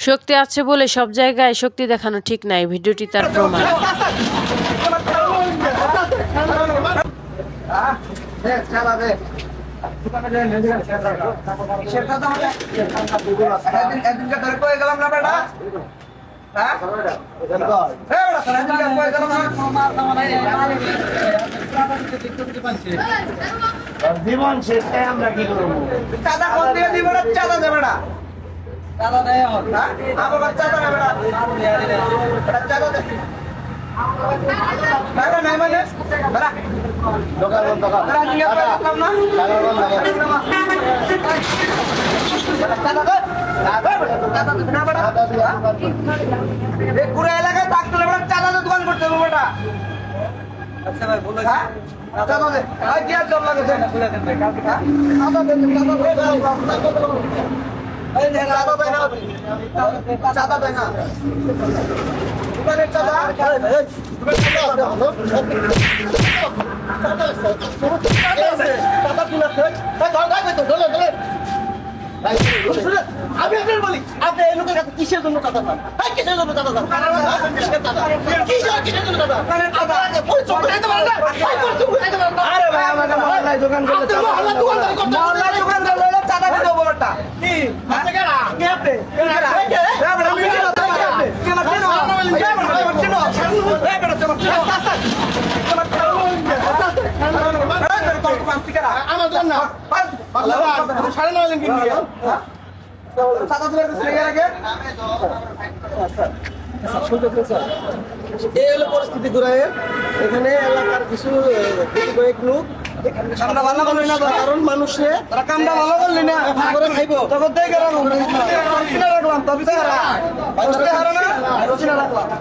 শক্তি আছে বলে সব জায়গায় শক্তি দেখানো ঠিক নাই, ভিডিওটি তার প্রমাণ। জীবন শেষটাই আমরা কি করবো? চাঁদা কোন দিয়ে দিব না? চাঁদা দেবে না, চাঁদা দেয় আমার চাঁদা দেবে না, চাঁদা দেবে নাই মানে দোকান বন্ধ কর। পুরো এলাকায় থাকতে চাঁদা দোকান করতে হবে বেটা। আচ্ছা ভাই বলে চাঁদা দে কি আর জব লাগে চাঁদা দে চাঁদা দেয় না দোকানের চাঁদা আমি আপনার বলি, আপনি এই লোকের কাছে কিসের জন্য চাঁদা পান? কিসের জন্য চাঁদা পান? কিসের জন্য চাঁদা? পরিচয় করে দিতে পারেন না? পরিচয় করে দিতে পারেন না? আরে ভাই আমাদের মহল্লায় দোকান করলে আপনি মহল্লায় দোকানদারি করতে পারেন না? মহল্লায় দোকানদার লইলে চাঁদা দিতে হবে বেটা। কি? আপনি কারা? কে আপনি? কে বেটা? আমি কি করতে পারি আপনি? কে আমার চেনো? কে আমার চেনো? এই বেটা তোমার চেনো? আমার দোকান না। সাড়ে 9 দিন কিনবি। চাঁদা দিলে লেগে রাখে। এই হলো পরিস্থিতি ঘুরায়। এখানে এলাকার কিছু কয়েক লোক আমরা ভালো করলি না সাধারণ মানুষে তারা কামটা ভালো করলি না করে খাইবো। তখন থেকে রাখলাম তবে হারা না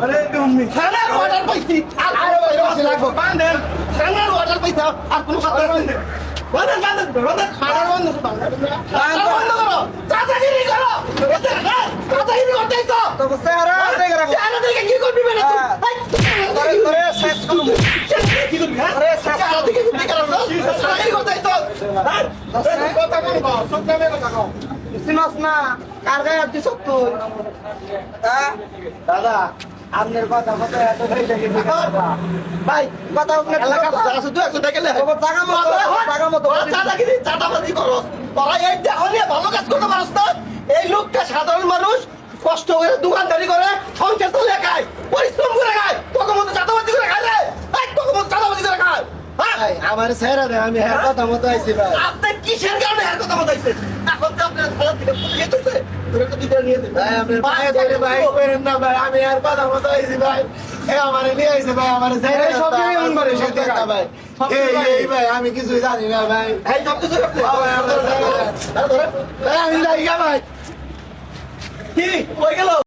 আরে তুমি থানার অর্ডার পাইছি আর রসি লাগবো। বান্ধেন থানার অর্ডার পাইছি আর কোনো কথা নাই। বান্ধেন বান্ধেন বান্ধেন থানার বন্ধ বন্ধ করো। চাঁদাগিরি করো। চাঁদাগিরি করতেইছো। তবে হারা থেকে রাখো চাঁদা থেকে কি করবি বেটা তুই? করে শেষ করব কি করবি হ্যাঁ? আরে শেষ চাঁদা থেকে কি করছ? চাঁদাগিরি করতেইছো। হ্যাঁ? কথা কও সব নামে কথা কও। সিনস না কার গায়ে আছিস তুই হ্যাঁ দাদা আপনার কথা মতো এত হয়ে গেছে ভাই কথা বললে এলাকার যারা আছে তুই একজন দেখলে তবে জায়গা মতো চাঁদাগিরি চাঁদাবাজি করো তোরা এই দেখো নিয়ে ভালো কাজ করতে পারস না। এই লোকটা সাধারণ মানুষ কষ্ট করে দোকানদারি করে সংসার চলে খায় পরিশ্রম করে খায় তোকে মতো চাঁদাবাজি করে খায় রে তোকে মতো চাঁদাবাজি করে খায় হ্যাঁ আমার ছেড়ে দে, আমি হ্যাঁ কথা মতো আইছি ভাই। আপনি কিসের কারণে এর কথা মতো আইছেন? এখন তো আপনার থানা থেকে পুলিশ এসেছে তোর একটা দুটো নিয়ে দিন ভাই আপনার পায়ে ধরে ভাই করেন না ভাই, আমি আর কথা মতো আইছি ভাই। এ আমারে নিয়ে আইছে ভাই, আমারে ছেড়ে এই সব জায়গায় এমন করে, সব না ভাই। এই ভাই আমি কিছুই জানি না ভাই। এই সব কিছু আপনি ভাই, আপনার ছেড়ে দেন। ধরে ভাই আমি যাই গা ভাই। কি হয়ে গেল?